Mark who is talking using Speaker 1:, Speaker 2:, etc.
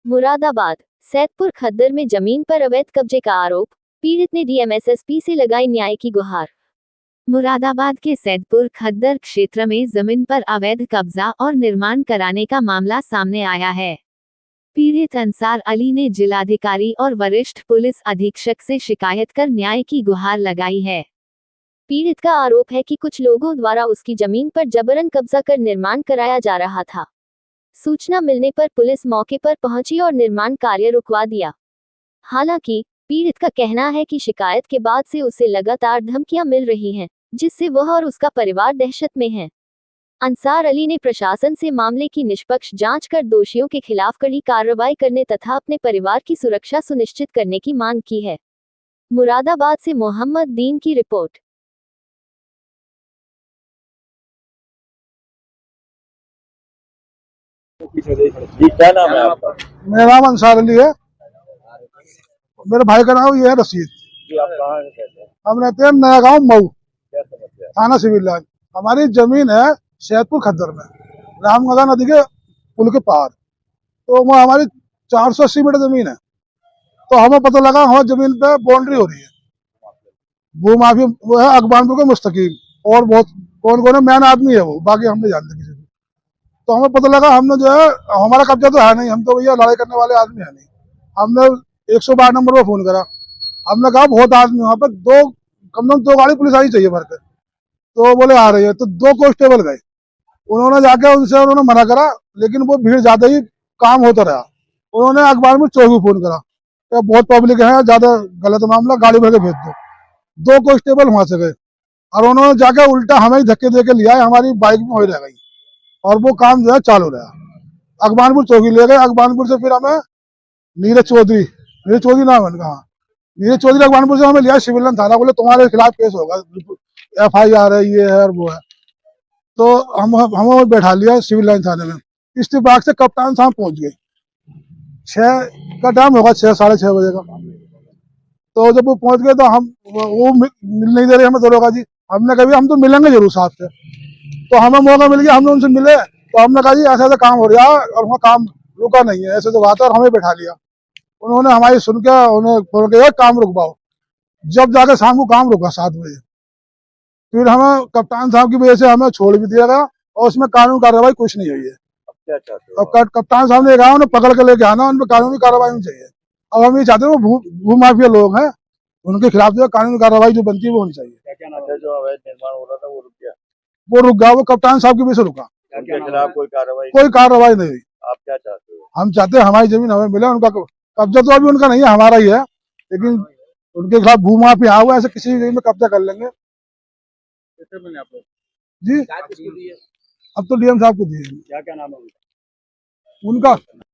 Speaker 1: मुरादाबाद सैदपुर खद्दर में जमीन पर अवैध कब्जे का आरोप, पीड़ित ने डीएमएसएसपी से लगाई न्याय की गुहार। मुरादाबाद के सैदपुर खद्दर क्षेत्र में जमीन पर अवैध कब्जा और निर्माण कराने का मामला सामने आया है। पीड़ित अंसार अली ने जिलाधिकारी और वरिष्ठ पुलिस अधीक्षक से शिकायत कर न्याय की गुहार लगाई है। पीड़ित का आरोप है कि कुछ लोगों द्वारा उसकी जमीन पर जबरन कब्जा कर निर्माण कराया जा रहा था। सूचना मिलने पर पुलिस मौके पर पहुंची और निर्माण कार्य रुकवा दिया। हालांकि पीड़ित का कहना है कि शिकायत के बाद से उसे लगातार धमकियां मिल रही हैं, जिससे वह और उसका परिवार दहशत में है। अंसार अली ने प्रशासन से मामले की निष्पक्ष जांच कर दोषियों के खिलाफ कड़ी कार्रवाई करने तथा अपने परिवार की सुरक्षा सुनिश्चित करने की मांग की है। मुरादाबाद से मोहम्मद दीन की रिपोर्ट।
Speaker 2: जी, क्या नाम है आपका?
Speaker 3: मेरा नाम अंसार अली है। मेरे भाई का नाम ये है रशीद।
Speaker 2: जी, आप कहाँ रहते हैं?
Speaker 3: हम रहते हैं नया गांव मऊ,
Speaker 2: क्या समस्या है?
Speaker 3: थाना सिविल लाइन। हमारी जमीन है सैदपुर खद्दर में, रामगंगा नदी के पुल के पार। तो वो हमारी 480 मीटर जमीन है। तो हमें पता लगा हमारी जमीन पे बाउंड्री हो रही है। भूमाफी वो है अकबानपुर के मुस्तकीम और बहुत कौन कौन है, मैन आदमी है वो, बाकी हम नहीं जानते किसी को। तो हमें पता लगा, हमने जो है हमारा कब्जा तो है नहीं, हम तो भैया लड़ाई करने वाले आदमी है नहीं। हमने 112 नंबर पर फोन करा। हमने कहा बहुत आदमी वहाँ पे, कम से कम 2 गाड़ी पुलिस आनी चाहिए भर के। तो बोले आ रही है। तो 2 कांस्टेबल गए, उन्होंने जाके उनसे उन्होंने मना करा, लेकिन वो भीड़ ज्यादा ही काम होता रहा। उन्होंने अखबार में चौकी फोन करा, तो बहुत पब्लिक है, ज्यादा गलत मामला, गाड़ी भर के भेज दो। 2 कांस्टेबल वहां से गए और उन्होंने जाके उल्टा हमें ही धक्के दे के लिया, हमारी बाइक में हो रह गई और वो काम जो है चालू रहा। अकबानपुर चौकी ले गए। अकबानपुर से फिर हमें नीरज चौधरी नाम है उनका, हाँ, नीरज चौधरी अकबानपुर से हमें लिया सिविल लाइन थाना। बोले तुम्हारे खिलाफ केस होगा, FIR है, ये है और वो है। तो हम बैठा लिया सिविल लाइन थाने में। इस्तीफाक से कप्तान साहब पहुंच गए। 6 का टाइम होगा, 6 साढ़े 6 बजे का। तो जब वो पहुंच गए तो वो मिल नहीं दे रहे हमें दरोगा जी। हमने कहा हम तो मिलेंगे जरूर साहब से। तो हमें मौका मिल गया, हमने उनसे मिले। तो हमने कहा जी ऐसा ऐसा काम हो रहा है और वहाँ काम रुका नहीं है, ऐसे तो बात है, और हमें बैठा लिया। उन्होंने हमारी सुन के उन्हें फोन किया काम रुकवाओ। जब जाके शाम को काम रुका 7 बजे। फिर हमें कप्तान साहब की वजह से हमें छोड़ भी दिया गया और उसमें कानूनी कार्रवाई कुछ नहीं हुई है।
Speaker 2: अब क्या चाहते हो?
Speaker 3: अब कप्तान साहब ने कहा उन्हें पकड़ के लेके आना, उन पर कानूनी कार्रवाई होनी चाहिए। अब हम ये चाहते हैं, वो भूमाफिया लोग हैं, उनके खिलाफ जो कानूनी कार्रवाई जो बनती है वो होनी चाहिए।
Speaker 2: क्या नाम है? जो अवैध निर्माण हो रहा था वो रुक गया?
Speaker 3: वो रुक गया, वो कप्तान साहब की वजह से रुका।
Speaker 2: उनके खिलाफ कोई
Speaker 3: कार्रवाई नहीं हुई।
Speaker 2: आप क्या चाहते हो?
Speaker 3: हम चाहते हैं हमारी जमीन हमें मिले। उनका कब्जा तो अभी उनका नहीं है, हमारा ही है, लेकिन उनके खिलाफ भूमाफिया हुआ, ऐसे किसी जमीन में कब्जा कर लेंगे जी। अब तो DM साहब को दिए।
Speaker 2: क्या नाम है
Speaker 3: उनका?